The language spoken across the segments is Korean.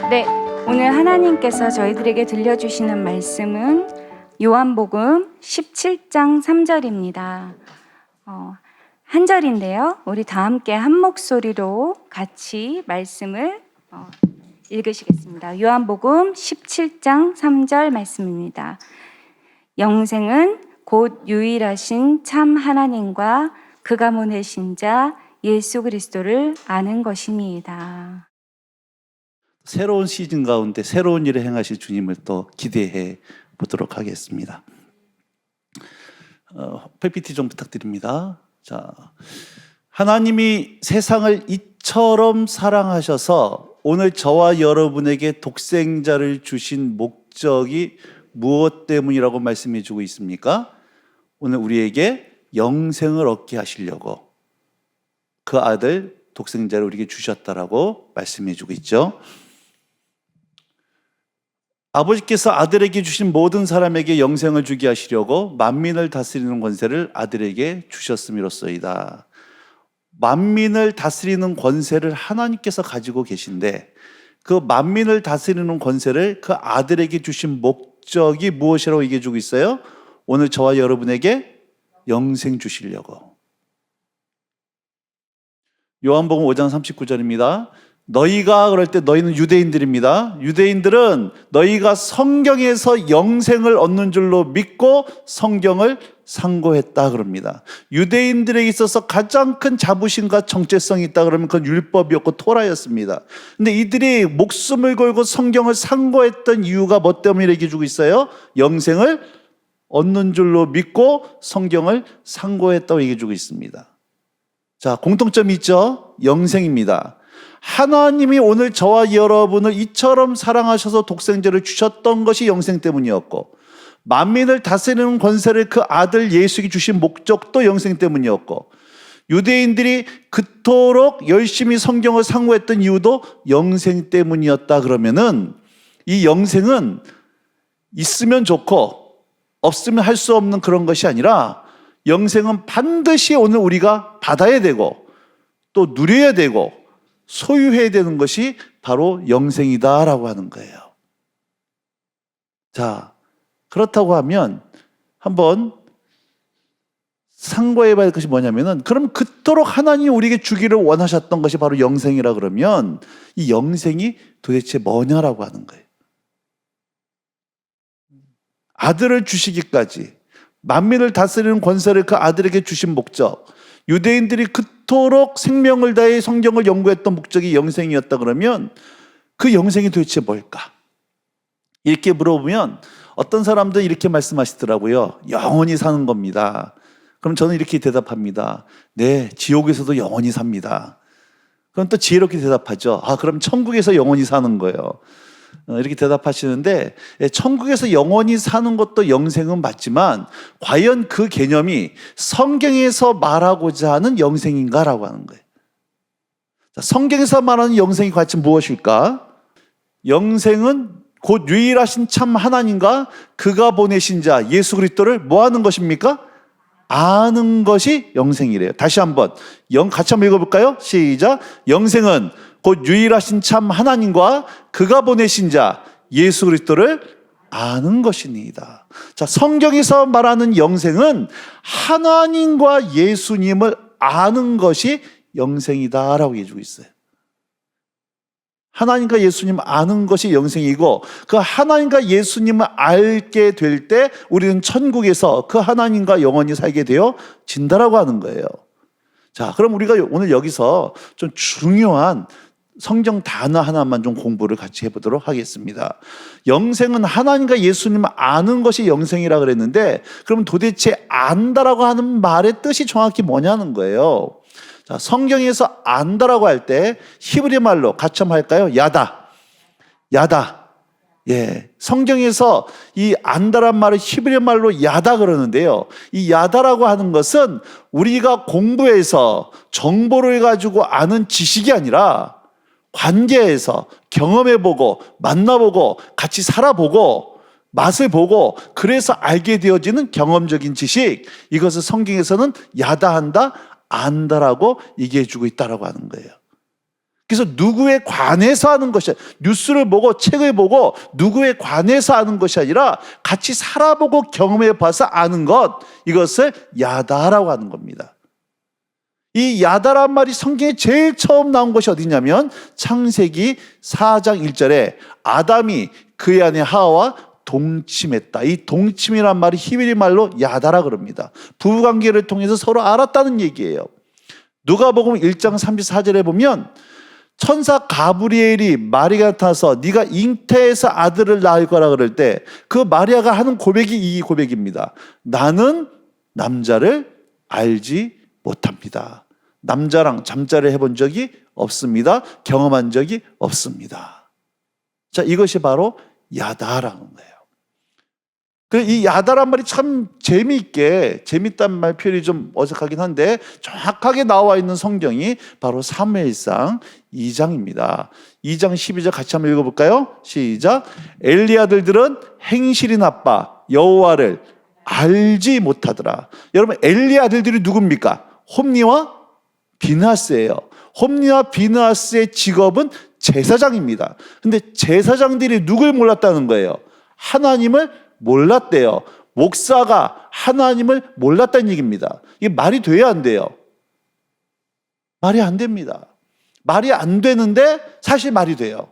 네, 오늘 하나님께서 저희들에게 들려주시는 말씀은 요한복음 17장 3절입니다. 한 절인데요. 우리 다 함께 한 목소리로 같이 말씀을 읽으시겠습니다. 요한복음 17장 3절 말씀입니다. 영생은 곧 유일하신 참 하나님과 그가 보내신 자 예수 그리스도를 아는 것입니다. 새로운 시즌 가운데 새로운 일을 행하실 주님을 또 기대해 보도록 하겠습니다. PPT 좀 부탁드립니다. 자, 하나님이 세상을 이처럼 사랑하셔서 오늘 저와 여러분에게 독생자를 주신 목적이 무엇 때문이라고 말씀해 주고 있습니까? 오늘 우리에게 영생을 얻게 하시려고 그 아들 독생자를 우리에게 주셨다라고 말씀해 주고 있죠. 아버지께서 아들에게 주신 모든 사람에게 영생을 주게 하시려고 만민을 다스리는 권세를 아들에게 주셨음이로소이다. 만민을 다스리는 권세를 하나님께서 가지고 계신데 그 만민을 다스리는 권세를 그 아들에게 주신 목적이 무엇이라고 얘기해 주고 있어요? 오늘 저와 여러분에게 영생 주시려고. 요한복음 5장 39절입니다. 너희가 그럴 때 너희는 유대인들입니다. 유대인들은 너희가 성경에서 영생을 얻는 줄로 믿고 성경을 상고했다 그럽니다. 유대인들에게 있어서 가장 큰 자부심과 정체성이 있다 그러면 그건 율법이었고 토라였습니다. 근데 이들이 목숨을 걸고 성경을 상고했던 이유가 뭐 때문에 얘기해 주고 있어요? 영생을 얻는 줄로 믿고 성경을 상고했다고 얘기해 주고 있습니다. 자, 공통점이 있죠? 영생입니다. 하나님이 오늘 저와 여러분을 이처럼 사랑하셔서 독생자를 주셨던 것이 영생 때문이었고 만민을 다스리는 권세를 그 아들 예수에게 주신 목적도 영생 때문이었고 유대인들이 그토록 열심히 성경을 상고했던 이유도 영생 때문이었다 그러면은 이 영생은 있으면 좋고 없으면 할 수 없는 그런 것이 아니라 영생은 반드시 오늘 우리가 받아야 되고 또 누려야 되고 소유해야 되는 것이 바로 영생이다라고 하는 거예요. 자, 그렇다고 하면 한번 상고해 봐야 할 것이 뭐냐면은 그럼 그토록 하나님이 우리에게 주기를 원하셨던 것이 바로 영생이라 그러면 이 영생이 도대체 뭐냐라고 하는 거예요. 아들을 주시기까지 만민을 다스리는 권세를 그 아들에게 주신 목적, 유대인들이 그토록 생명을 다해 성경을 연구했던 목적이 영생이었다 그러면 그 영생이 도대체 뭘까? 이렇게 물어보면 어떤 사람들은 이렇게 말씀하시더라고요. 영원히 사는 겁니다. 그럼 저는 이렇게 대답합니다. 네, 지옥에서도 영원히 삽니다. 그럼 또 지혜롭게 대답하죠. 그럼 천국에서 영원히 사는 거예요. 이렇게 대답하시는데 천국에서 영원히 사는 것도 영생은 맞지만 과연 그 개념이 성경에서 말하고자 하는 영생인가라고 하는 거예요. 성경에서 말하는 영생이 과연 무엇일까? 영생은 곧 유일하신 참 하나님과 그가 보내신 자 예수 그리스도를 뭐 하는 것입니까? 아는 것이 영생이래요. 다시 한번 같이 한번 읽어볼까요? 시작. 영생은 곧 유일하신 참 하나님과 그가 보내신 자 예수 그리스도를 아는 것이니이다. 자, 성경에서 말하는 영생은 하나님과 예수님을 아는 것이 영생이다라고 얘기해주고 있어요. 하나님과 예수님을 아는 것이 영생이고 그 하나님과 예수님을 알게 될 때 우리는 천국에서 그 하나님과 영원히 살게 되어진다라고 하는 거예요. 자, 그럼 우리가 오늘 여기서 좀 중요한 성경 단어 하나만 좀 공부를 같이 해보도록 하겠습니다. 영생은 하나님과 예수님을 아는 것이 영생이라 그랬는데 그럼 도대체 안다라고 하는 말의 뜻이 정확히 뭐냐는 거예요. 자, 성경에서 안다라고 할 때 히브리 말로 같이 한번 할까요? 야다. 예, 성경에서 이 안다란 말을 히브리 말로 야다 그러는데요. 이 야다라고 하는 것은 우리가 공부해서 정보를 가지고 아는 지식이 아니라 관계에서 경험해보고 만나보고 같이 살아보고 맛을 보고 그래서 알게 되어지는 경험적인 지식, 이것을 성경에서는 야다한다, 안다라고 얘기해 주고 있다라고 하는 거예요. 그래서 누구에 관해서 하는 것이 아니라, 뉴스를 보고 책을 보고 누구에 관해서 하는 것이 아니라 같이 살아보고 경험해 봐서 아는 것, 이것을 야다라고 하는 겁니다. 이 야다란 말이 성경에 제일 처음 나온 것이 어디냐면 창세기 4장 1절에 아담이 그의 아내 하와와 동침했다. 이 동침이란 말이 히브리 말로 야다라 그럽니다. 부부관계를 통해서 서로 알았다는 얘기예요. 누가복음 1장 34절에 보면 천사 가브리엘이 마리아가 나타나서 네가 잉태해서 아들을 낳을 거라 그럴 때 그 마리아가 하는 고백이 이 고백입니다. 나는 남자를 알지 못합니다. 남자랑 잠자를 해본 적이 없습니다. 경험한 적이 없습니다. 자, 이것이 바로 야다라는 거예요. 이 야다란 말이 참 재밌다는 말 표현이 좀 어색하긴 한데 정확하게 나와 있는 성경이 바로 사무엘상 2장입니다. 2장 12절 같이 한번 읽어볼까요? 시작. 엘리 아들들은 행실이 나빠 여호와를 알지 못하더라. 여러분, 엘리 아들들이 누굽니까? 홈니와 비느하스예요. 홈니와 비느하스의 직업은 제사장입니다. 근데 제사장들이 누굴 몰랐다는 거예요? 하나님을 몰랐대요. 목사가 하나님을 몰랐다는 얘기입니다. 이게 말이 돼야 안 돼요? 말이 안 됩니다. 말이 안 되는데 사실 말이 돼요.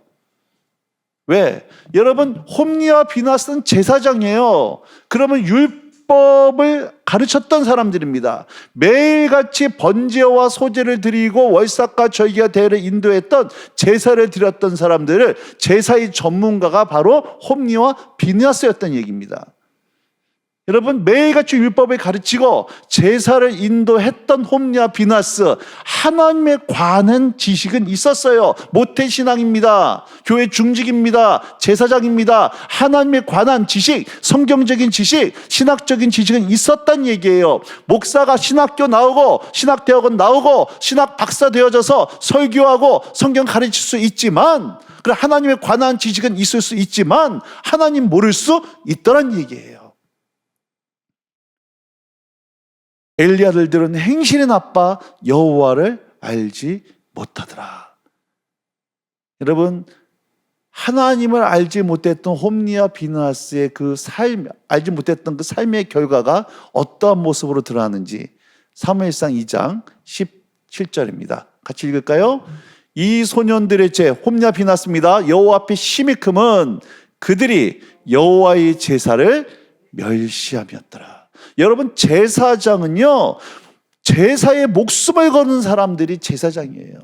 왜? 여러분, 홈니와 비느하스는 제사장이에요. 그러면 율법을 가르쳤던 사람들입니다. 매일같이 번제와 소제를 드리고 월삭과 절기와 대회를 인도했던, 제사를 드렸던 사람들을, 제사의 전문가가 바로 홈니와 비느하스였다는 얘기입니다. 여러분, 매일같이 율법을 가르치고 제사를 인도했던 홈니와 비느하스, 하나님에 관한 지식은 있었어요. 모태신앙입니다. 교회 중직입니다. 제사장입니다. 하나님에 관한 지식, 성경적인 지식, 신학적인 지식은 있었단 얘기예요. 목사가 신학교 나오고 신학대학원 나오고 신학 박사 되어져서 설교하고 성경 가르칠 수 있지만, 그래, 하나님에 관한 지식은 있을 수 있지만 하나님 모를 수 있더란 얘기예요. 엘리 아들들은 행실이 나빠 여호와를 알지 못하더라. 여러분, 하나님을 알지 못했던 홈니와 비느하스의 그 삶, 알지 못했던 그 삶의 결과가 어떠한 모습으로 드러나는지 사무엘상 2장 17절입니다. 같이 읽을까요? 이 소년들의 죄, 홈니와 비느하스입니다. 여호와 앞에 심히 크면 그들이 여호와의 제사를 멸시함이었더라. 여러분, 제사장은요, 제사에 목숨을 거는 사람들이 제사장이에요.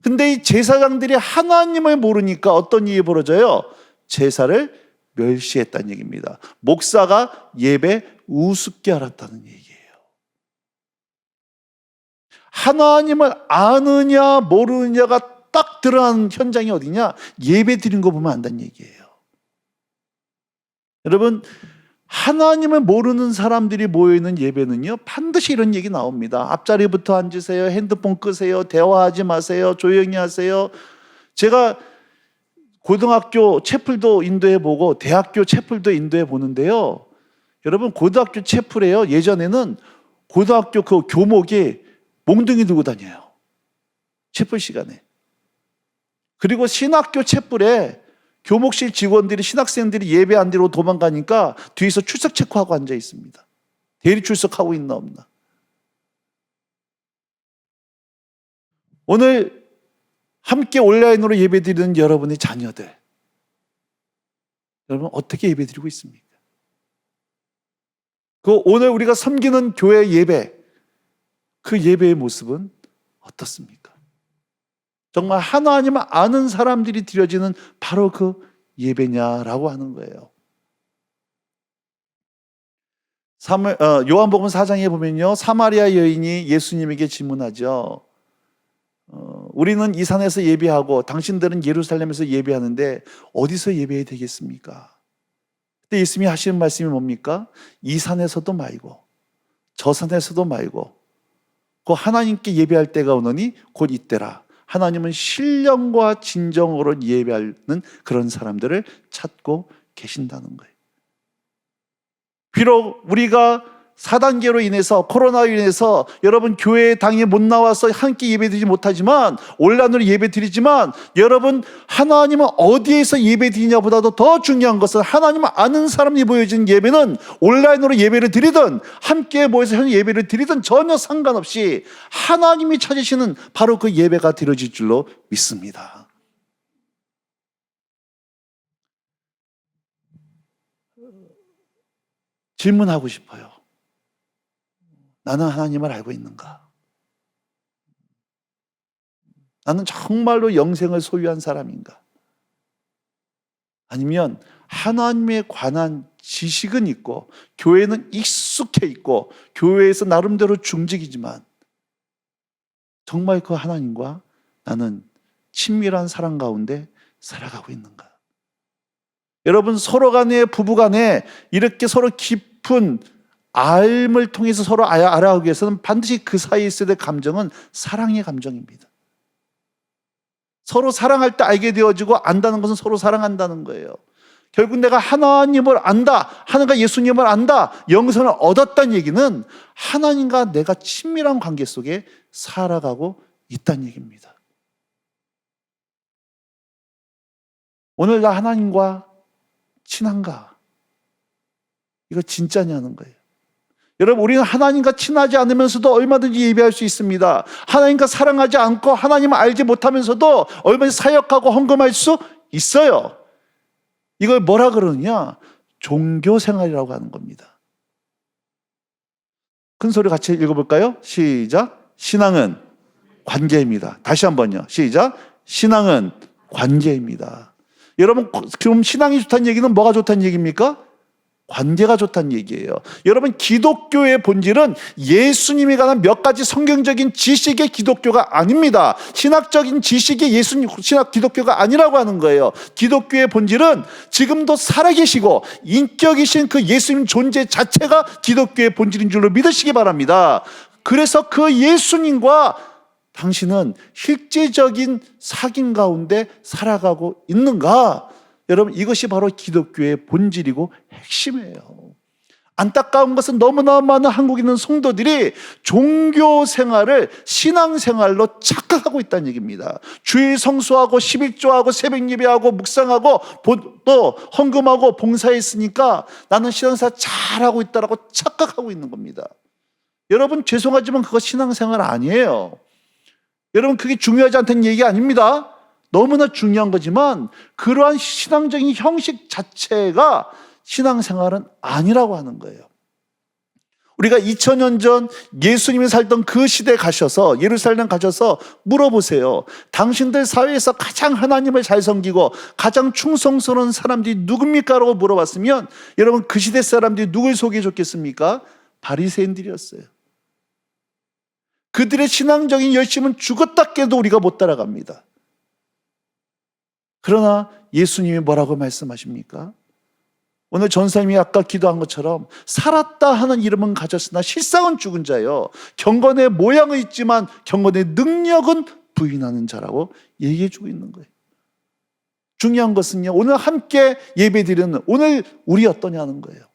근데 이 제사장들이 하나님을 모르니까 어떤 일이 벌어져요? 제사를 멸시했다는 얘기입니다. 목사가 예배 우습게 알았다는 얘기예요. 하나님을 아느냐 모르느냐가 딱 드러나는 현장이 어디냐? 예배 드린 거 보면 안다는 얘기예요. 여러분, 하나님을 모르는 사람들이 모여있는 예배는요, 반드시 이런 얘기 나옵니다. 앞자리부터 앉으세요. 핸드폰 끄세요. 대화하지 마세요. 조용히 하세요. 제가 고등학교 채플도 인도해보고 대학교 채플도 인도해보는데요, 여러분, 고등학교 채플에요, 예전에는 고등학교 그 교목이 몽둥이 들고 다녀요. 채플 시간에. 그리고 신학교 채플에 교목실 직원들이, 신학생들이 예배 안 드리고 도망가니까 뒤에서 출석 체크하고 앉아 있습니다. 대리 출석하고 있나 없나. 오늘 함께 온라인으로 예배 드리는 여러분의 자녀들, 여러분 어떻게 예배 드리고 있습니까? 그 오늘 우리가 섬기는 교회 예배, 그 예배의 모습은 어떻습니까? 정말 하나님을 아는 사람들이 드려지는 바로 그 예배냐라고 하는 거예요. 요한복음 4장에 보면요, 사마리아 여인이 예수님에게 질문하죠. 우리는 이 산에서 예배하고 당신들은 예루살렘에서 예배하는데 어디서 예배해야 되겠습니까? 그때 예수님이 하시는 말씀이 뭡니까? 이 산에서도 말고 저 산에서도 말고 그 하나님께 예배할 때가 오느니 곧 이때라. 하나님은 신령과 진정으로 예배하는 그런 사람들을 찾고 계신다는 거예요. 비록 우리가 4단계로 인해서 코로나로 인해서 여러분 교회에 당일 못 나와서 함께 예배드리지 못하지만 온라인으로 예배드리지만 여러분 하나님은 어디에서 예배드리냐보다도 더 중요한 것은 하나님을 아는 사람이 보여지는 예배는 온라인으로 예배를 드리든 함께 모여서 현 예배를 드리든 전혀 상관없이 하나님이 찾으시는 바로 그 예배가 드려질 줄로 믿습니다. 질문하고 싶어요. 나는 하나님을 알고 있는가? 나는 정말로 영생을 소유한 사람인가? 아니면 하나님에 관한 지식은 있고 교회는 익숙해 있고 교회에서 나름대로 중직이지만 정말 그 하나님과 나는 친밀한 사랑 가운데 살아가고 있는가? 여러분 서로 간에 부부 간에 이렇게 서로 깊은 알을 통해서 서로 알아가기 위해서는 반드시 그 사이에 있어야 될 감정은 사랑의 감정입니다. 서로 사랑할 때 알게 되어지고 안다는 것은 서로 사랑한다는 거예요. 결국 내가 하나님을 안다, 하나님과 예수님을 안다, 영생을 얻었다는 얘기는 하나님과 내가 친밀한 관계 속에 살아가고 있다는 얘기입니다. 오늘 나 하나님과 친한가? 이거 진짜냐는 거예요. 여러분 우리는 하나님과 친하지 않으면서도 얼마든지 예배할 수 있습니다. 하나님과 사랑하지 않고 하나님을 알지 못하면서도 얼마든지 사역하고 헌금할 수 있어요. 이걸 뭐라 그러느냐? 종교생활이라고 하는 겁니다. 큰 소리 같이 읽어볼까요? 시작. 신앙은 관계입니다. 다시 한번요. 시작. 신앙은 관계입니다. 여러분 그럼 신앙이 좋다는 얘기는 뭐가 좋다는 얘기입니까? 관계가 좋다는 얘기예요. 여러분 기독교의 본질은 예수님에 관한 몇 가지 성경적인 지식의 기독교가 아닙니다. 신학적인 지식의 신학 기독교가 아니라고 하는 거예요. 기독교의 본질은 지금도 살아계시고 인격이신 그 예수님 존재 자체가 기독교의 본질인 줄로 믿으시기 바랍니다. 그래서 그 예수님과 당신은 실제적인 사귐 가운데 살아가고 있는가? 여러분 이것이 바로 기독교의 본질이고 핵심이에요. 안타까운 것은 너무나 많은 한국에 있는 성도들이 종교 생활을 신앙 생활로 착각하고 있다는 얘기입니다. 주일 성수하고 11조하고 새벽 예배하고 묵상하고 또 헌금하고 봉사했으니까 나는 신앙생활 잘하고 있다라고 착각하고 있는 겁니다. 여러분 죄송하지만 그거 신앙생활 아니에요. 여러분 그게 중요하지 않다는 얘기 아닙니다. 너무나 중요한 거지만 그러한 신앙적인 형식 자체가 신앙생활은 아니라고 하는 거예요. 우리가 2000년 전 예수님이 살던 그 시대에 가셔서 예루살렘 가셔서 물어보세요. 당신들 사회에서 가장 하나님을 잘 섬기고 가장 충성스러운 사람들이 누굽니까? 라고 물어봤으면 여러분 그 시대 사람들이 누굴 소개해 줬겠습니까? 바리새인들이었어요. 그들의 신앙적인 열심은 죽었다 깨도 우리가 못 따라갑니다. 그러나 예수님이 뭐라고 말씀하십니까? 오늘 전사님이 아까 기도한 것처럼 살았다 하는 이름은 가졌으나 실상은 죽은 자요. 경건의 모양은 있지만 경건의 능력은 부인하는 자라고 얘기해주고 있는 거예요. 중요한 것은요. 오늘 함께 예배드리는 오늘 우리 어떠냐는 거예요.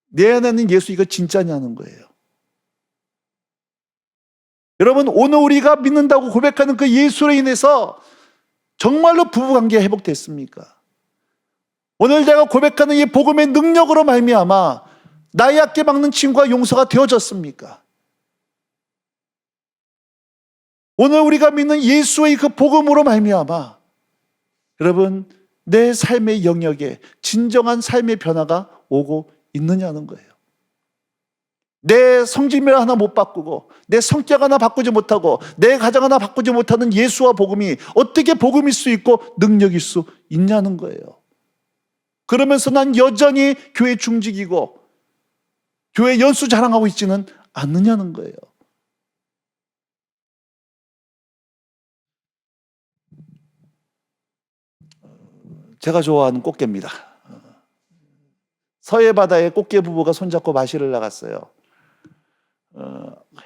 내 안에는 예수 이거 진짜냐는 거예요. 여러분 오늘 우리가 믿는다고 고백하는 그 예수로 인해서 정말로 부부관계가 회복됐습니까? 오늘 내가 고백하는 이 복음의 능력으로 말미암아 나의 악계 막는 친구가 용서가 되어졌습니까? 오늘 우리가 믿는 예수의 그 복음으로 말미암아 여러분 내 삶의 영역에 진정한 삶의 변화가 오고 있느냐는 거예요. 내 성질면 하나 못 바꾸고 내 성격 하나 바꾸지 못하고 내 가정 하나 바꾸지 못하는 예수와 복음이 어떻게 복음일 수 있고 능력일 수 있냐는 거예요. 그러면서 난 여전히 교회 중직이고 교회 연수 자랑하고 있지는 않느냐는 거예요. 제가 좋아하는 꽃게입니다. 서해 바다에 꽃게 부부가 손잡고 마시러 나갔어요.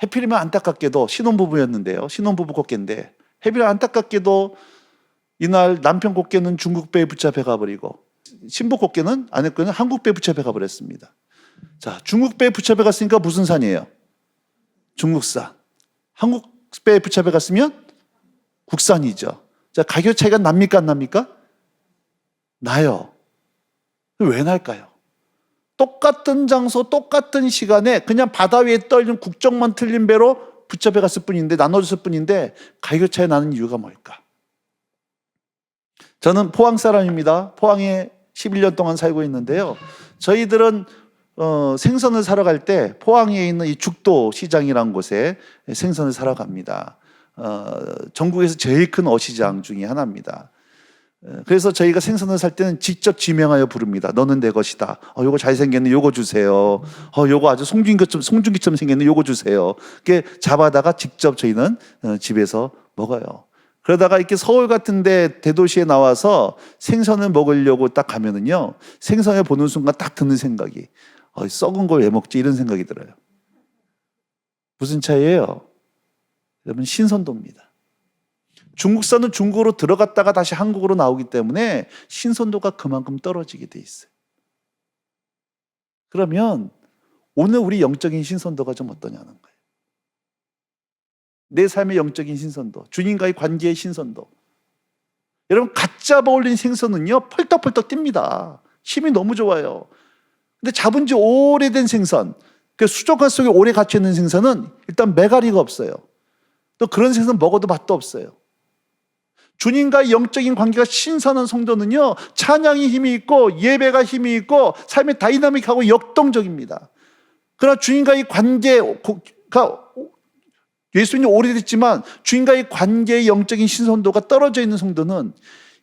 해필이면 안타깝게도 신혼부부였는데요. 신혼부부 꽃게인데 해필이면 안타깝게도 이날 남편 꽃게는 중국 배에 붙잡혀 가버리고 신부 꽃게는 아내 꽃게는 한국 배에 붙잡혀 가버렸습니다. 자, 중국배에 붙잡혀 갔으니까 무슨 산이에요? 중국산. 한국배에 붙잡혀 갔으면 국산이죠. 자, 가격 차이가 납니까 안 납니까? 나요. 왜 날까요? 똑같은 장소, 똑같은 시간에 그냥 바다 위에 떠있는 국적만 틀린 배로 붙잡혀 갔을 뿐인데, 나눠줬을 뿐인데 가격 차이 나는 이유가 뭘까? 저는 포항 사람입니다. 포항에 11년 동안 살고 있는데요. 저희들은 생선을 사러 갈 때 포항에 있는 이 죽도 시장이라는 곳에 생선을 사러 갑니다. 전국에서 제일 큰 어시장 중에 하나입니다. 그래서 저희가 생선을 살 때는 직접 지명하여 부릅니다. 너는 내 것이다. 요거 잘생겼네. 요거 주세요. 요거 아주 송중기처럼 생겼네. 요거 주세요. 이렇게 잡아다가 직접 저희는 집에서 먹어요. 그러다가 이렇게 서울 같은데 대도시에 나와서 생선을 먹으려고 딱 가면은요, 생선을 보는 순간 딱 드는 생각이, 썩은 걸 왜 먹지? 이런 생각이 들어요. 무슨 차이예요? 여러분, 신선도입니다. 중국산은 중국으로 들어갔다가 다시 한국으로 나오기 때문에 신선도가 그만큼 떨어지게 돼 있어요. 그러면 오늘 우리 영적인 신선도가 좀 어떠냐는 거예요. 내 삶의 영적인 신선도, 주님과의 관계의 신선도. 여러분, 갓 잡아 올린 생선은요, 펄떡펄떡 뜁니다. 힘이 너무 좋아요. 근데 잡은 지 오래된 생선, 그 수족관 속에 오래 갇혀 있는 생선은 일단 메가리가 없어요. 또 그런 생선 먹어도 맛도 없어요. 주님과의 영적인 관계가 신선한 성도는요, 찬양이 힘이 있고 예배가 힘이 있고 삶이 다이나믹하고 역동적입니다. 그러나 주님과의 관계가, 예수님이 오래됐지만 주님과의 관계의 영적인 신선도가 떨어져 있는 성도는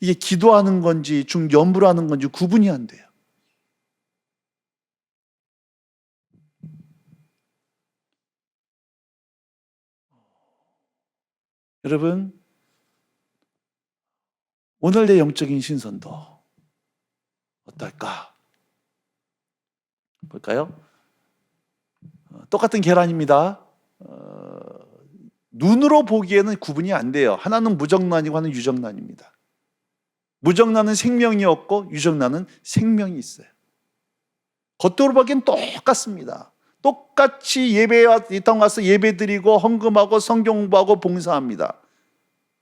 이게 기도하는 건지 연부를 하는 건지 구분이 안 돼요. 여러분, 오늘 내 영적인 신선도 어떨까? 볼까요? 똑같은 계란입니다. 눈으로 보기에는 구분이 안 돼요. 하나는 무정란이고 하나는 유정란입니다. 무정란은 생명이 없고 유정란은 생명이 있어요. 겉으로 보기엔 똑같습니다. 똑같이 이 땅 와서 예배드리고 헌금하고 성경 공부하고 봉사합니다.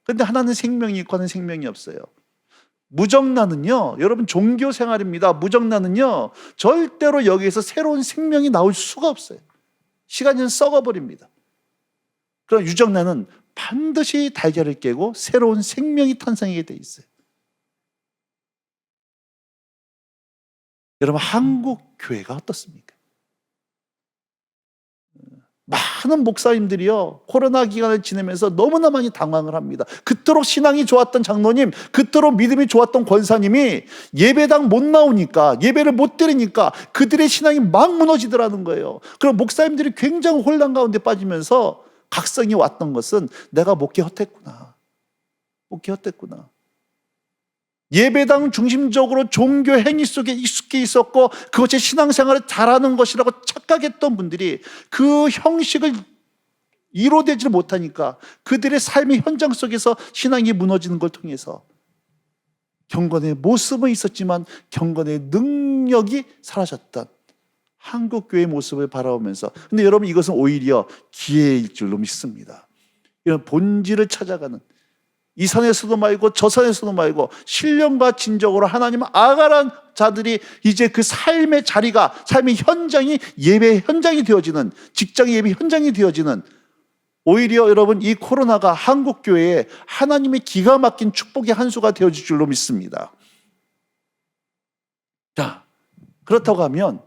그런데 하나는 생명이 있고 하나는 생명이 없어요. 무정란은요, 여러분, 종교 생활입니다. 무정란은요, 절대로 여기에서 새로운 생명이 나올 수가 없어요. 시간이 썩어버립니다. 그럼 유정란은 반드시 달걀을 깨고 새로운 생명이 탄생하게 돼 있어요. 여러분, 한국 교회가 어떻습니까? 많은 목사님들이요, 코로나 기간을 지내면서 너무나 많이 당황을 합니다. 그토록 신앙이 좋았던 장로님, 그토록 믿음이 좋았던 권사님이 예배당 못 나오니까, 예배를 못 드리니까 그들의 신앙이 막 무너지더라는 거예요. 그럼 목사님들이 굉장히 혼란 가운데 빠지면서 각성이 왔던 것은 내가 목회 헛했구나. 예배당 중심적으로 종교 행위 속에 익숙해 있었고 그것이 신앙생활을 잘하는 것이라고 착각했던 분들이 그 형식을 이루어내지 못하니까 그들의 삶의 현장 속에서 신앙이 무너지는 걸 통해서 경건의 모습은 있었지만 경건의 능력이 사라졌던 한국교회의 모습을 바라보면서, 근데 여러분, 이것은 오히려 기회일 줄로 믿습니다. 이런 본질을 찾아가는, 이 산에서도 말고 저 산에서도 말고 신령과 진정으로 하나님을 알아가는 자들이 이제 그 삶의 자리가, 삶의 현장이 예배 현장이 되어지는, 직장 예배 현장이 되어지는, 오히려 여러분, 이 코로나가 한국교회에 하나님의 기가 막힌 축복의 한 수가 되어질 줄로 믿습니다. 자, 그렇다고 하면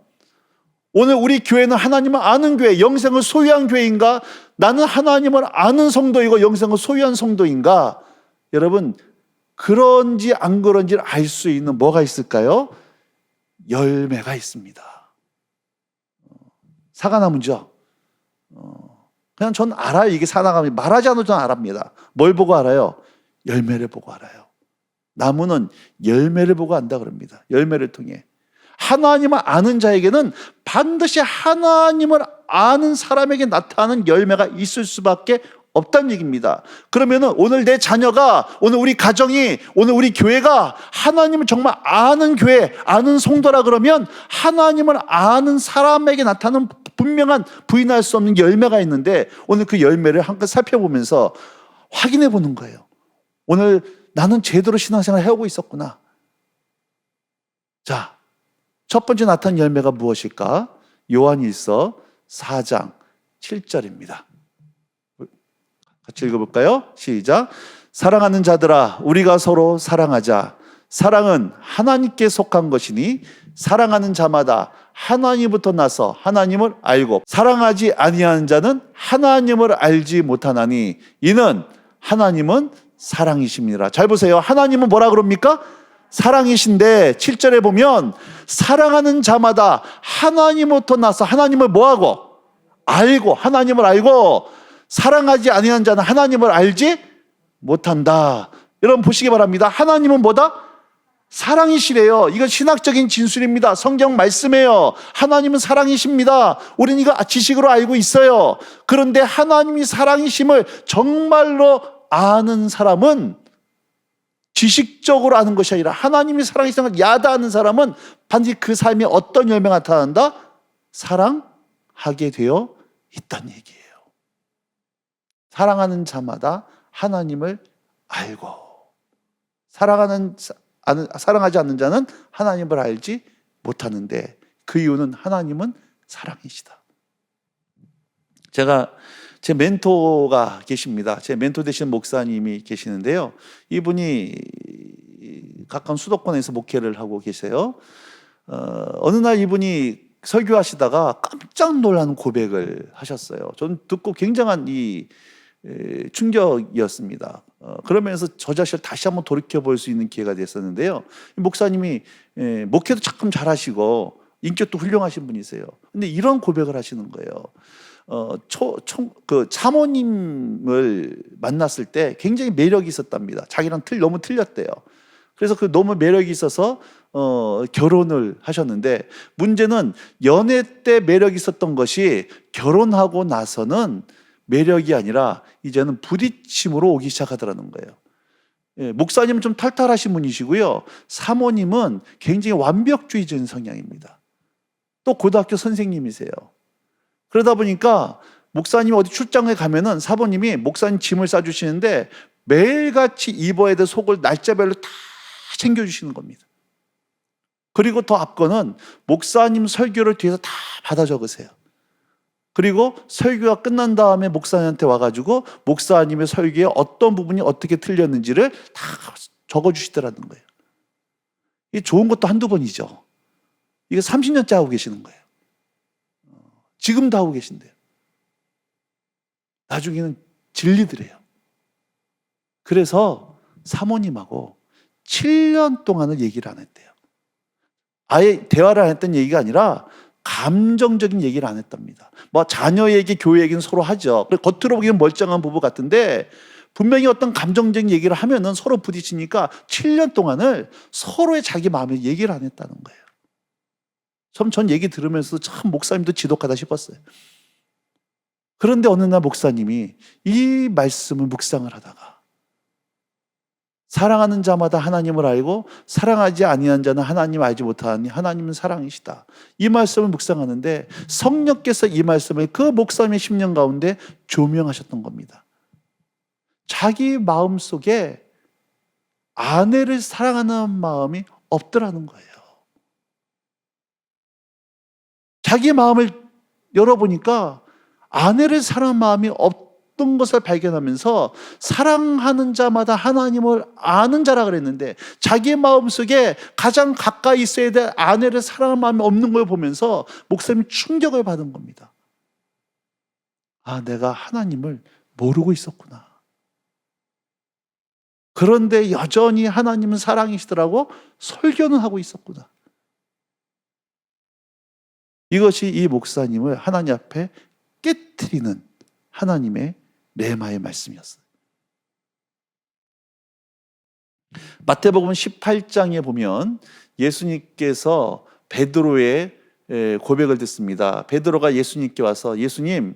오늘 우리 교회는 하나님을 아는 교회, 영생을 소유한 교회인가? 나는 하나님을 아는 성도이고 영생을 소유한 성도인가? 여러분, 그런지 안 그런지를 알 수 있는 뭐가 있을까요? 열매가 있습니다. 사과나무죠. 그냥 전 알아요. 이게 사과나무, 말하지 않아도 전 알합니다. 뭘 보고 알아요? 열매를 보고 알아요. 나무는 열매를 보고 안다 그럽니다. 열매를 통해. 하나님을 아는 자에게는 반드시 하나님을 아는 사람에게 나타나는 열매가 있을 수밖에 없다는 얘기입니다. 그러면은 오늘 내 자녀가, 오늘 우리 가정이, 오늘 우리 교회가 하나님을 정말 아는 교회, 아는 성도라 그러면 하나님을 아는 사람에게 나타나는 분명한 부인할 수 없는 열매가 있는데, 오늘 그 열매를 한껏 살펴보면서 확인해 보는 거예요. 오늘 나는 제대로 신앙생활을 해오고 있었구나. 자, 첫 번째 나타난 열매가 무엇일까? 요한일서 4장 7절입니다. 같이 읽어볼까요? 시작. 사랑하는 자들아, 우리가 서로 사랑하자. 사랑은 하나님께 속한 것이니 사랑하는 자마다 하나님부터 나서 하나님을 알고, 사랑하지 아니하는 자는 하나님을 알지 못하나니 이는 하나님은 사랑이십니다. 잘 보세요. 하나님은 뭐라 그럽니까? 사랑이신데 7절에 보면 사랑하는 자마다 하나님부터 나서 하나님을 뭐하고? 알고, 하나님을 알고, 사랑하지 아니하는 자는 하나님을 알지 못한다. 여러분 보시기 바랍니다. 하나님은 뭐다? 사랑이시래요. 이건 신학적인 진술입니다. 성경 말씀이에요. 하나님은 사랑이십니다. 우리는 이거 지식으로 알고 있어요. 그런데 하나님이 사랑이심을 정말로 아는 사람은, 지식적으로 아는 것이 아니라 하나님이 사랑이심을 야다하는 사람은 반드시 그 삶에 어떤 열매가 나타난다? 사랑하게 되어 있다는 얘기예요. 사랑하는 자마다 하나님을 알고, 사랑하지 않는 자는 하나님을 알지 못하는데, 그 이유는 하나님은 사랑이시다. 제가 제 멘토가 계십니다. 제 멘토 되시는 목사님이 계시는데요. 이분이 가까운 수도권에서 목회를 하고 계세요. 어느 날 이분이 설교하시다가 깜짝 놀라는 고백을 하셨어요. 저는 듣고 굉장한 충격이었습니다. 그러면서 저 자신을 다시 한번 돌이켜 볼 수 있는 기회가 됐었는데요. 목사님이 목회도 참 잘하시고 인격도 훌륭하신 분이세요. 근데 이런 고백을 하시는 거예요. 그 사모님을 만났을 때 굉장히 매력이 있었답니다. 자기랑 너무 틀렸대요. 그래서 그 너무 매력이 있어서 결혼을 하셨는데, 문제는 연애 때 매력이 있었던 것이 결혼하고 나서는 매력이 아니라 이제는 부딪힘으로 오기 시작하더라는 거예요. 예, 목사님은 좀 탈탈하신 분이시고요. 사모님은 굉장히 완벽주의적인 성향입니다. 또 고등학교 선생님이세요. 그러다 보니까 목사님이 어디 출장에 가면은 사모님이 목사님 짐을 싸주시는데 매일같이 입어야 될 속을 날짜별로 다 챙겨주시는 겁니다. 그리고 더 앞거는 목사님 설교를 뒤에서 다 받아 적으세요. 그리고 설교가 끝난 다음에 목사님한테 와가지고 목사님의 설교에 어떤 부분이 어떻게 틀렸는지를 다 적어주시더라는 거예요. 이게 좋은 것도 한두 번이죠. 이거 30년째 하고 계시는 거예요. 지금도 하고 계신대요. 나중에는 진리더래요. 그래서 사모님하고 7년 동안을 얘기를 안 했대요. 아예 대화를 안 했던 얘기가 아니라 감정적인 얘기를 안 했답니다. 뭐 자녀 얘기, 교회 얘기는 서로 하죠. 겉으로 보기엔 멀쩡한 부부 같은데 분명히 어떤 감정적인 얘기를 하면은 서로 부딪히니까 7년 동안을 서로의 자기 마음에 얘기를 안 했다는 거예요. 전 얘기 들으면서 참 목사님도 지독하다 싶었어요. 그런데 어느 날 목사님이 이 말씀을 묵상을 하다가 사랑하는 자마다 하나님을 알고 사랑하지 아니한 자는 하나님을 알지 못하니 하나님은 사랑이시다. 이 말씀을 묵상하는데 성령께서 이 말씀을 그 목사님의 심령 가운데 조명하셨던 겁니다. 자기 마음속에 아내를 사랑하는 마음이 없더라는 거예요. 자기 마음을 열어보니까 아내를 사랑하는 마음이 없던 것을 발견하면서 사랑하는 자마다 하나님을 아는 자라 그랬는데 자기 마음속에 가장 가까이 있어야 될 아내를 사랑하는 마음이 없는 걸 보면서 목사님이 충격을 받은 겁니다. 아, 내가 하나님을 모르고 있었구나. 그런데 여전히 하나님은 사랑이시더라고 설교는 하고 있었구나. 이것이 이 목사님을 하나님 앞에 깨트리는 하나님의 레마의 말씀이었어요. 마태복음 18장에 보면 예수님께서 베드로의 고백을 듣습니다. 베드로가 예수님께 와서 예수님,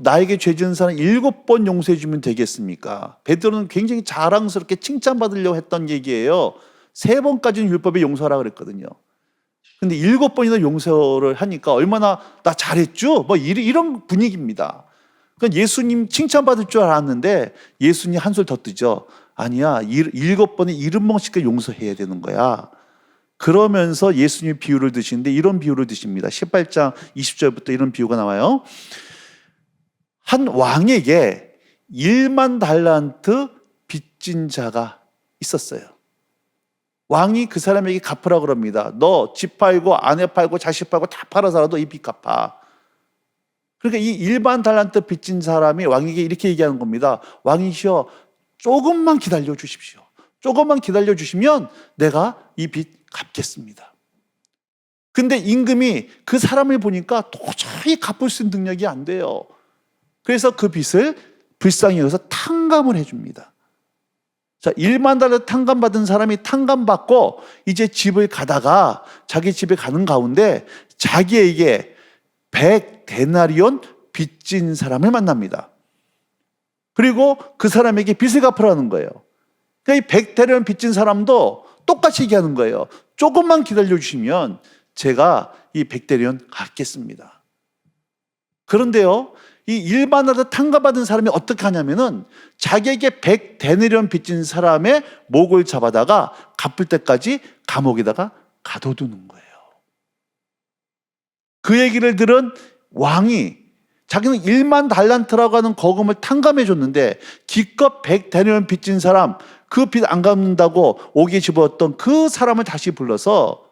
나에게 죄 지은 사람 7번 용서해 주면 되겠습니까? 베드로는 굉장히 자랑스럽게 칭찬받으려고 했던 얘기예요. 3번까지는 율법에 용서하라 그랬거든요. 근데 7번이나 용서를 하니까 얼마나 나 잘했죠? 뭐 이런 분위기입니다. 그러니까 예수님 칭찬받을 줄 알았는데 예수님 한술 더 뜨죠. 아니야, 7번에 70번씩 용서해야 되는 거야. 그러면서 예수님이 비유를 드시는데 이런 비유를 드십니다. 18장 20절부터 이런 비유가 나와요. 한 왕에게 1만 달란트 빚진 자가 있었어요. 왕이 그 사람에게 갚으라 그럽니다. 너 집 팔고 아내 팔고 자식 팔고 다 팔아서라도 이 빚 갚아. 그러니까 이 1만 달란트 빚진 사람이 왕에게 이렇게 얘기하는 겁니다. 왕이시여, 조금만 기다려 주십시오. 조금만 기다려 주시면 내가 이 빚 갚겠습니다. 근데 임금이 그 사람을 보니까 도저히 갚을 수 있는 능력이 안 돼요. 그래서 그 빚을 불쌍히 여기서 탕감을 해줍니다. 자, 1만 달러 탕감받은 사람이 탕감받고 이제 집을 가다가 자기 집에 가는 가운데 자기에게 100데나리온 빚진 사람을 만납니다. 그리고 그 사람에게 빚을 갚으라는 거예요. 그러니까 이 100데나리온 빚진 사람도 똑같이 얘기하는 거예요. 조금만 기다려주시면 제가 이 100데나리온 갚겠습니다. 그런데요, 이 일반화로 탕감받은 사람이 어떻게 하냐면은 자기에게 100데나리온 빚진 사람의 목을 잡아다가 갚을 때까지 감옥에다가 가둬두는 거예요. 그 얘기를 들은 왕이 자기는 1만 달란트라고 하는 거금을 탕감해 줬는데 기껏 100데나리온 빚진 사람, 그 빚 안 갚는다고 옥에 집어넣었던 그 사람을 다시 불러서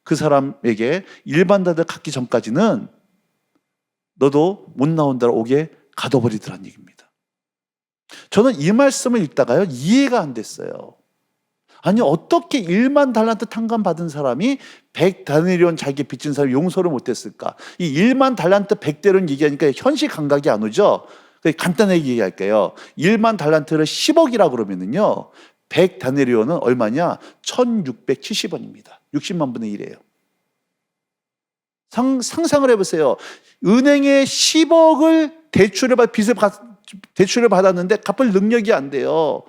그 사람에게 일반 달란트 갚기 전까지는 너도 못 나온다고 옥에 가둬버리더란 얘기입니다. 저는 이 말씀을 읽다가요, 이해가 안 됐어요. 아니, 어떻게 1만 달란트 탕감받은 사람이 100데나리온 자기 빚진 사람이 용서를 못했을까? 이 1만 달란트 100대를 얘기하니까 현실 감각이 안 오죠? 간단하게 얘기할게요. 1만 달란트를 10억이라고 그러면은요, 100데나리온은 얼마냐? 1670원입니다. 60만 분의 1이에요. 상상을 해보세요. 은행에 10억을 대출을 받았는데 갚을 능력이 안 돼요.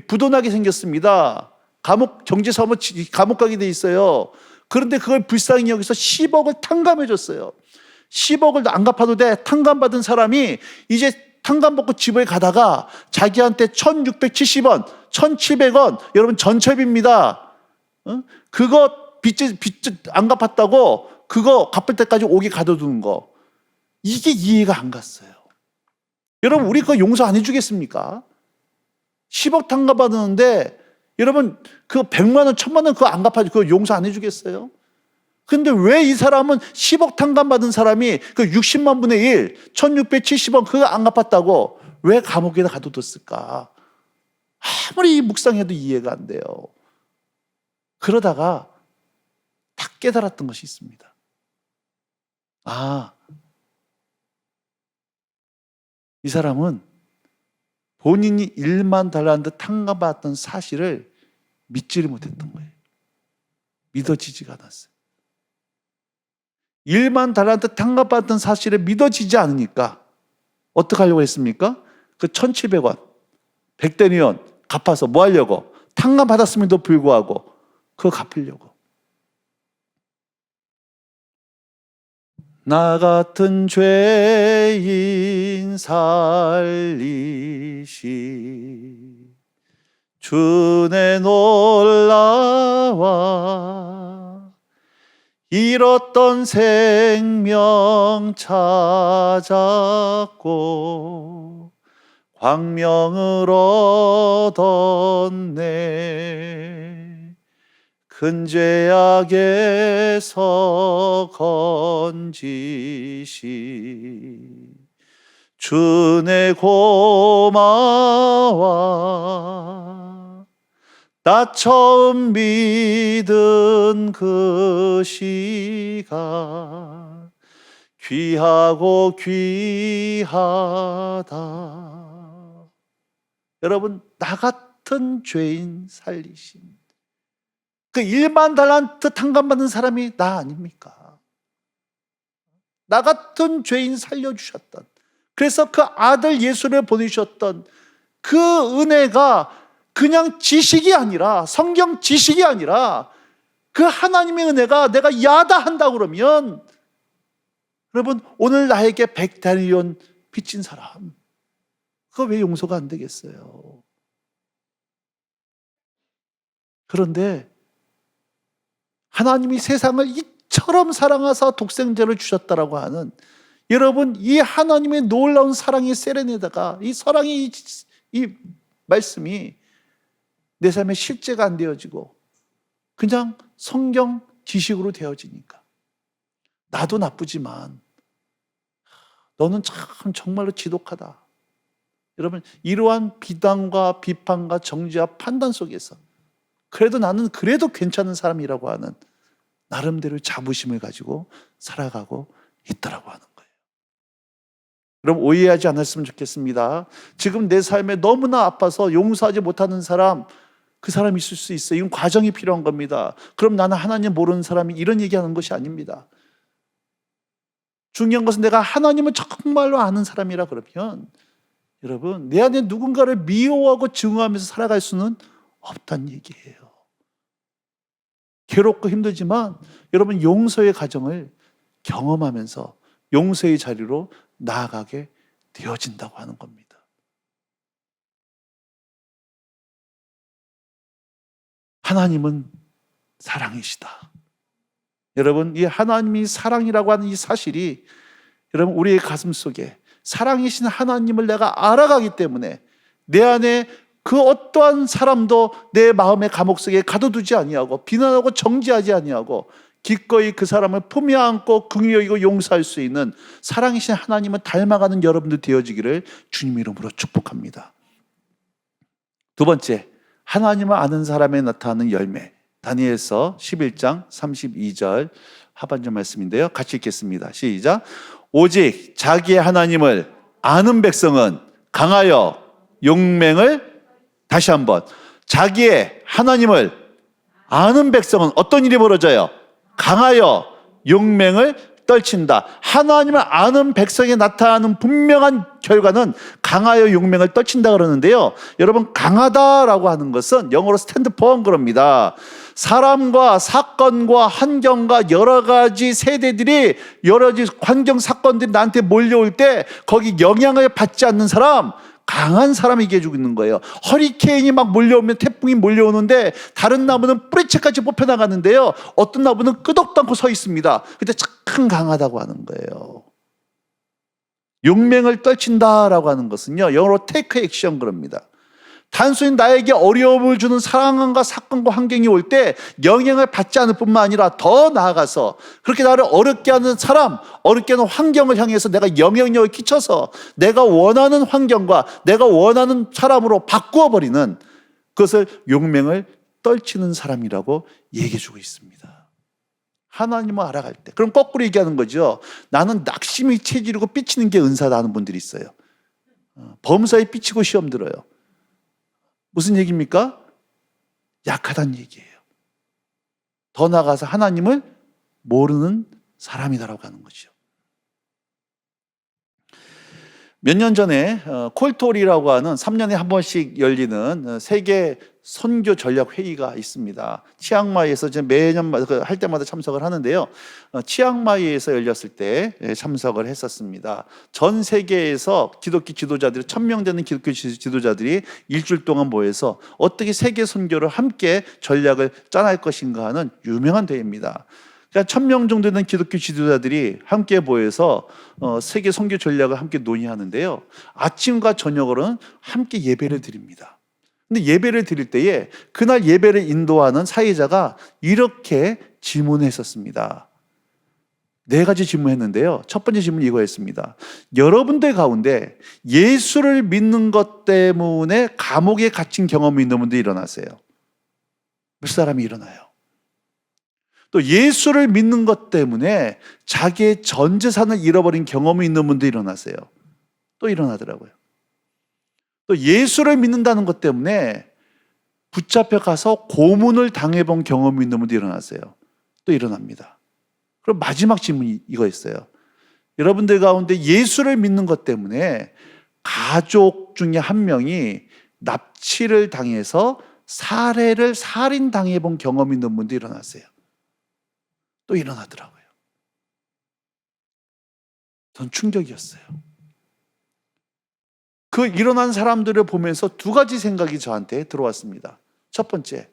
부도나게 생겼습니다. 감옥 가게 돼 있어요. 그런데 그걸 불쌍히 여기서 10억을 탕감해 줬어요. 10억을 안 갚아도 돼. 탕감받은 사람이 이제 탕감받고 집에 가다가 자기한테 1670원, 1700원, 여러분 전철비입니다. 그거 빚 안 갚았다고 그거 갚을 때까지 옥에 가둬두는 거. 이게 이해가 안 갔어요. 여러분, 우리 그거 용서 안 해주겠습니까? 10억 탕감받았는데 여러분, 그 100만 원, 1000만 원 그거 안 갚아도 그거 용서 안 해주겠어요? 근데 왜 이 사람은 10억 탕감받은 사람이 그 60만 분의 1, 1670원 그거 안 갚았다고 왜 감옥에다 가둬뒀을까? 아무리 묵상해도 이해가 안 돼요. 그러다가 딱 깨달았던 것이 있습니다. 이 사람은 본인이 1만 달란트 탕감받았던 사실을 믿지를 못했던 거예요. 믿어지지가 않았어요. 1만 달란트 탕감받았던 사실에 믿어지지 않으니까 어떻게 하려고 했습니까? 그 1700원, 100데나리온 갚아서 뭐 하려고? 탕감받았음에도 불구하고 그거 갚으려고. 나 같은 죄인 살리시 주내 놀라와 잃었던 생명 찾았고 광명을 얻었네. 큰 죄악에서 건지시 주내 고마워. 나 처음 믿은 그 시간 귀하고 귀하다. 여러분, 나 같은 죄인 살리심. 그 1만 달란트 탕감받는 사람이 나 아닙니까? 나 같은 죄인 살려주셨던, 그래서 그 아들 예수를 보내주셨던 그 은혜가 그냥 지식이 아니라, 성경 지식이 아니라 그 하나님의 은혜가 내가 야다한다 그러면, 여러분, 오늘 나에게 100달리온 빚진 사람, 그거 왜 용서가 안 되겠어요? 그런데 하나님이 세상을 이처럼 사랑하사 독생자를 주셨다라고 하는, 여러분, 이 하나님의 놀라운 사랑의 세련에다가 이 사랑의 이 말씀이 내 삶에 실제가 안 되어지고 그냥 성경 지식으로 되어지니까, 나도 나쁘지만 너는 참 정말로 지독하다. 여러분, 이러한 비난과 비판과 정죄와 판단 속에서 그래도 나는 그래도 괜찮은 사람이라고 하는 나름대로 자부심을 가지고 살아가고 있다라고 하는 거예요. 여러분, 오해하지 않았으면 좋겠습니다. 지금 내 삶에 너무나 아파서 용서하지 못하는 사람, 그 사람이 있을 수 있어요. 이건 과정이 필요한 겁니다. 그럼 나는 하나님 모르는 사람이, 이런 얘기하는 것이 아닙니다. 중요한 것은 내가 하나님을 정말로 아는 사람이라 그러면, 여러분, 내 안에 누군가를 미워하고 증오하면서 살아갈 수는 없다는 얘기예요. 괴롭고 힘들지만 여러분, 용서의 과정을 경험하면서 용서의 자리로 나아가게 되어진다고 하는 겁니다. 하나님은 사랑이시다. 여러분, 이 하나님이 사랑이라고 하는 이 사실이, 여러분, 우리의 가슴 속에 사랑이신 하나님을 내가 알아가기 때문에 내 안에 그 어떠한 사람도 내 마음의 감옥 속에 가둬두지 아니하고 비난하고 정죄하지 아니하고 기꺼이 그 사람을 품에 안고 긍휼히 여기고 용서할 수 있는 사랑이신 하나님을 닮아가는 여러분들 되어지기를 주님 이름으로 축복합니다. 두 번째, 하나님을 아는 사람에 나타나는 열매, 다니엘서 11장 32절 하반절 말씀인데요, 같이 읽겠습니다. 시작. 오직 자기의 하나님을 아는 백성은 강하여 용맹을, 다시 한번, 자기의 하나님을 아는 백성은 어떤 일이 벌어져요? 강하여 용맹을 떨친다. 하나님을 아는 백성에 나타나는 분명한 결과는 강하여 용맹을 떨친다 그러는데요, 여러분, 강하다라고 하는 것은 영어로 스탠드 펌 그럽니다. 사람과 사건과 환경과 여러 가지 세대들이, 여러 가지 환경 사건들이 나한테 몰려올 때 거기 영향을 받지 않는 사람, 강한 사람이 얘기해주고 있는 거예요. 허리케인이 막 몰려오면, 태풍이 몰려오는데 다른 나무는 뿌리채까지 뽑혀나가는데요, 어떤 나무는 끄덕도 않고 서 있습니다. 근데 참 강하다고 하는 거예요. 용맹을 떨친다라고 하는 것은요, 영어로 take action 그럽니다. 단순히 나에게 어려움을 주는 상황과 사건과 환경이 올 때 영향을 받지 않을 뿐만 아니라 더 나아가서 그렇게 나를 어렵게 하는 사람, 어렵게 하는 환경을 향해서 내가 영향력을 끼쳐서 내가 원하는 환경과 내가 원하는 사람으로 바꾸어 버리는, 그것을 용맹을 떨치는 사람이라고 얘기해 주고 있습니다. 하나님을 알아갈 때. 그럼 거꾸로 얘기하는 거죠. 나는 낙심이 체질이고 삐치는 게 은사다 하는 분들이 있어요. 범사에 삐치고 시험 들어요. 무슨 얘기입니까? 약하다는 얘기예요. 더 나아가서 하나님을 모르는 사람이다라고 하는 거죠. 몇 년 전에 콜톨이라고 하는 3년에 한 번씩 열리는 세계 선교 전략 회의가 있습니다. 치앙마이에서 매년 할 때마다 참석을 하는데요, 치앙마이에서 열렸을 때 참석을 했었습니다. 전 세계에서 기독교 지도자들이, 1000명 되는 기독교 지도자들이 일주일 동안 모여서 어떻게 세계 선교를 함께 전략을 짜낼 것인가 하는 유명한 대회입니다. 그러니까 1000명 정도 되는 기독교 지도자들이 함께 모여서 세계 선교 전략을 함께 논의하는데요, 아침과 저녁으로는 함께 예배를 드립니다. 근데 예배를 드릴 때에 그날 예배를 인도하는 사회자가 이렇게 질문했었습니다. 4가지 질문했는데요, 첫 번째 질문이 이거였습니다. 여러분들 가운데 예수를 믿는 것 때문에 감옥에 갇힌 경험이 있는 분들이 일어나세요? 몇 사람이 일어나요? 또 예수를 믿는 것 때문에 자기의 전 재산을 잃어버린 경험이 있는 분들이 일어나세요? 또 일어나더라고요. 또 예수를 믿는다는 것 때문에 붙잡혀 가서 고문을 당해본 경험이 있는 분들이 일어나세요? 또 일어납니다. 그럼 마지막 질문이 이거였어요. 여러분들 가운데 예수를 믿는 것 때문에 가족 중에 한 명이 납치를 당해서 살인 당해본 경험이 있는 분도 일어났어요. 또 일어나더라고요. 전 충격이었어요. 그 일어난 사람들을 보면서 두 가지 생각이 저한테 들어왔습니다. 첫 번째,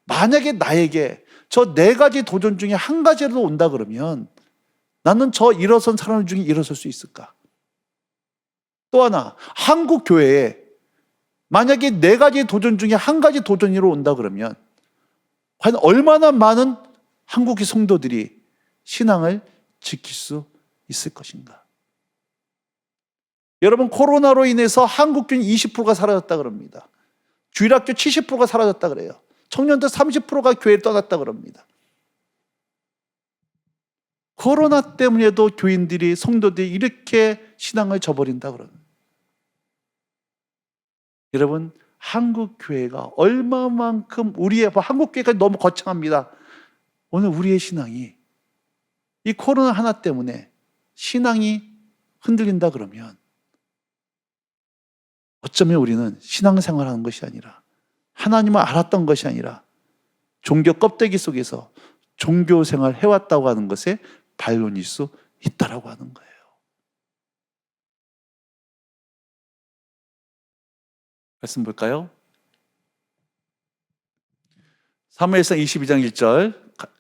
만약에 나에게 저 네 가지 도전 중에 한 가지라도 온다 그러면 나는 저 일어선 사람 중에 일어설 수 있을까? 또 하나, 한국 교회에 만약에 네 가지 도전 중에 한 가지 도전으로 온다 그러면 과연 얼마나 많은 한국의 성도들이 신앙을 지킬 수 있을 것인가? 여러분, 코로나로 인해서 한국교인 20%가 사라졌다 그럽니다. 주일학교 70%가 사라졌다 그래요. 청년들 30%가 교회를 떠났다 그럽니다. 코로나 때문에도 교인들이, 성도들이 이렇게 신앙을 저버린다 그럽니다. 여러분, 한국 교회가 얼마만큼 한국 교회가 너무 거창합니다. 오늘 우리의 신앙이 이 코로나 하나 때문에 신앙이 흔들린다 그러면 어쩌면 우리는 신앙생활하는 것이 아니라, 하나님을 알았던 것이 아니라 종교 껍데기 속에서 종교생활 해왔다고 하는 것에 반론일 수 있다라고 하는 거예요. 말씀 볼까요? 사무엘상 22장 1절,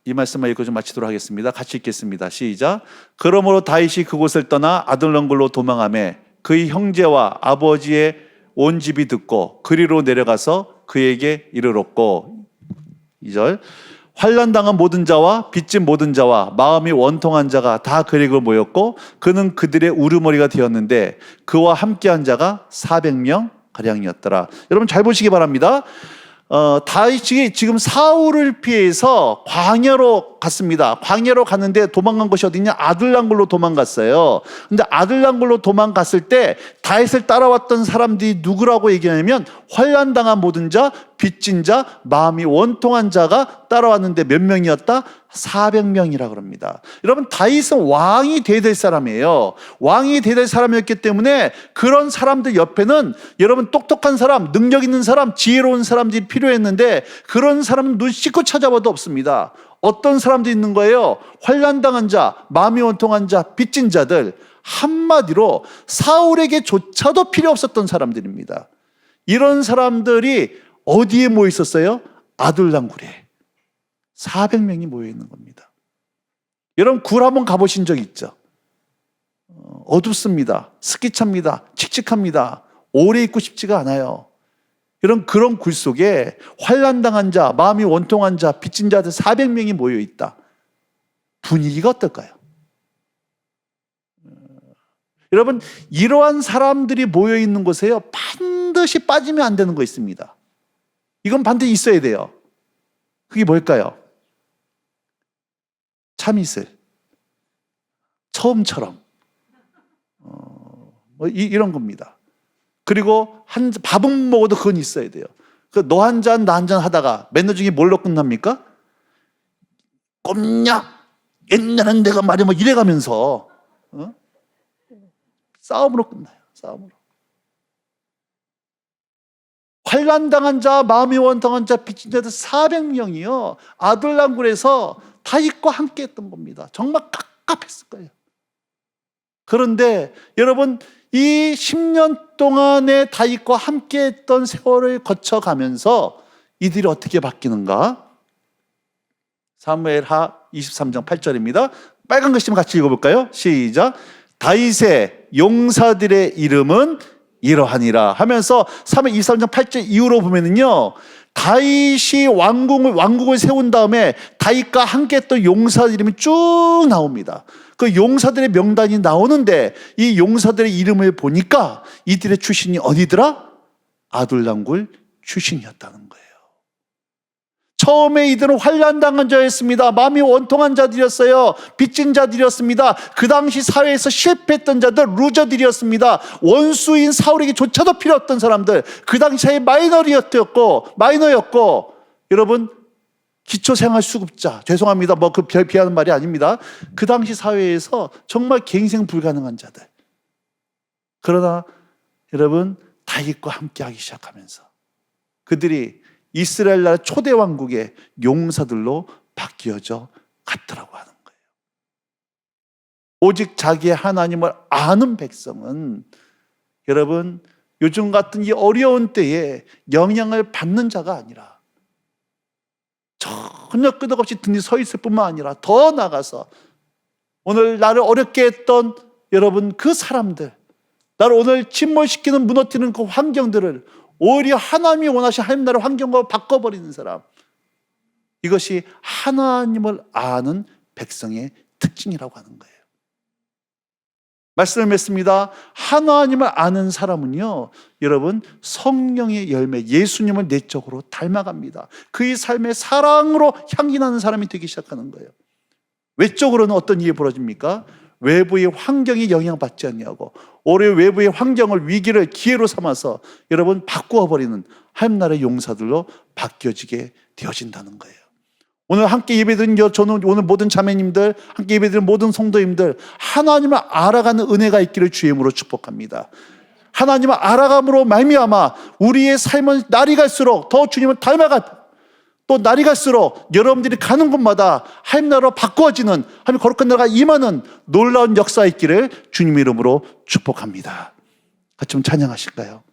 이 말씀만 읽고 좀 마치도록 하겠습니다. 같이 읽겠습니다. 시작. 그러므로 다윗이 그곳을 떠나 아둘람굴로 도망하매 그의 형제와 아버지의 온 집이 듣고 그리로 내려가서 그에게 이르렀고, 2절, 환난당한 모든 자와 빚진 모든 자와 마음이 원통한 자가 다 그리로 모였고 그는 그들의 우르머리가 되었는데 그와 함께한 자가 400명 가량이었더라. 여러분 잘 보시기 바랍니다. 다윗이 지금 사울을 피해서 광야로 갔습니다. 광야로 갔는데 도망간 곳이 어디냐? 아둘람굴로 도망갔어요. 근데 아둘람굴로 도망갔을 때 다윗을 따라왔던 사람들이 누구라고 얘기하냐면 환난당한 모든 자, 빚진 자, 마음이 원통한 자가 따라왔는데 몇 명이었다? 400명이라 그럽니다. 여러분, 다윗은 왕이 돼야 될 사람이에요. 왕이 돼야 될 사람이었기 때문에 그런 사람들 옆에는 여러분 똑똑한 사람, 능력 있는 사람, 지혜로운 사람들이 필요했는데 그런 사람은 눈 씻고 찾아봐도 없습니다. 어떤 사람들이 있는 거예요? 환난당한 자, 마음이 원통한 자, 빚진 자들, 한마디로 사울에게조차도 필요 없었던 사람들입니다. 이런 사람들이 어디에 모여 있었어요? 아둘람굴에 400명이 모여 있는 겁니다. 여러분, 굴 한번 가보신 적 있죠? 어둡습니다. 습기찹니다. 칙칙합니다. 오래 있고 싶지가 않아요. 그런 굴 속에 환난당한 자, 마음이 원통한 자, 빚진 자들 400명이 모여 있다. 분위기가 어떨까요? 여러분, 이러한 사람들이 모여 있는 곳에요, 반드시 빠지면 안 되는 거 있습니다. 이건 반드시 있어야 돼요. 그게 뭘까요? 참이슬, 처음처럼, 이런 겁니다. 그리고 밥은 먹어도 그건 있어야 돼요. 너 한 잔, 나 한 잔 하다가 맨날 중에 뭘로 끝납니까? 꼼냐? 옛날엔 내가 말이야 뭐 이래가면서 싸움으로 끝나요. 싸움으로. 환난당한 자, 마음이 원통한 자, 빚진 자들 400명이요 아둘람굴에서 다윗과 함께 했던 겁니다. 정말 깝깝했을 거예요. 그런데 여러분, 이 10년 동안의 다윗과 함께 했던 세월을 거쳐가면서 이들이 어떻게 바뀌는가? 사무엘하 23장 8절입니다. 빨간 글씨만 같이 읽어볼까요? 시작. 다윗의 용사들의 이름은 이러하니라 하면서 사무엘 23장 8절 이후로 보면은요, 다윗이 왕국을 세운 다음에 다윗과 함께 했던 용사들 이름이 쭉 나옵니다. 그 용사들의 명단이 나오는데 이 용사들의 이름을 보니까 이들의 출신이 어디더라? 아둘람굴 출신이었다는 거예요. 처음에 이들은 환난당한 자였습니다. 마음이 원통한 자들이었어요. 빚진 자들이었습니다. 그 당시 사회에서 실패했던 자들, 루저들이었습니다. 원수인 사울에게조차도 필요 없던 사람들, 그 당시 사회 마이너였고, 여러분 기초생활수급자, 죄송합니다. 뭐 그 비하는 말이 아닙니다. 그 당시 사회에서 정말 갱생 불가능한 자들. 그러나 여러분 다윗과 함께하기 시작하면서 그들이 이스라엘 나라 초대 왕국의 용사들로 바뀌어져 갔더라고 하는 거예요. 오직 자기의 하나님을 아는 백성은 여러분 요즘 같은 이 어려운 때에 영향을 받는 자가 아니라 전혀 끄덕없이 등이 서 있을 뿐만 아니라 더 나아가서 오늘 나를 어렵게 했던 여러분 그 사람들, 나를 오늘 침몰시키는 무너뜨리는 그 환경들을 오히려 하나님이 원하신 하나님 나라의 환경으로 바꿔버리는 사람, 이것이 하나님을 아는 백성의 특징이라고 하는 거예요. 말씀을 맺습니다. 하나님을 아는 사람은요, 여러분 성령의 열매, 예수님을 내적으로 닮아갑니다. 그의 삶의 사랑으로 향기 나는 사람이 되기 시작하는 거예요. 외적으로는 어떤 일이 벌어집니까? 외부의 환경이 영향받지 않냐고, 올해 외부의 환경을 위기를 기회로 삼아서 여러분 바꾸어 버리는 하나님 나라의 용사들로 바뀌어지게 되어진다는 거예요. 오늘 함께 예배드린 저는 오늘 모든 자매님들, 함께 예배드린 모든 성도님들, 하나님을 알아가는 은혜가 있기를 주의 이름으로 축복합니다. 하나님을 알아감으로 말미암아 우리의 삶은 날이 갈수록 더 주님을 닮아가, 또 날이 갈수록 여러분들이 가는 곳마다 하나님 나라로 바꾸어지는, 하나님 거룩한 나라가 임하는 놀라운 역사 있기를 주님 이름으로 축복합니다. 같이 좀 찬양하실까요?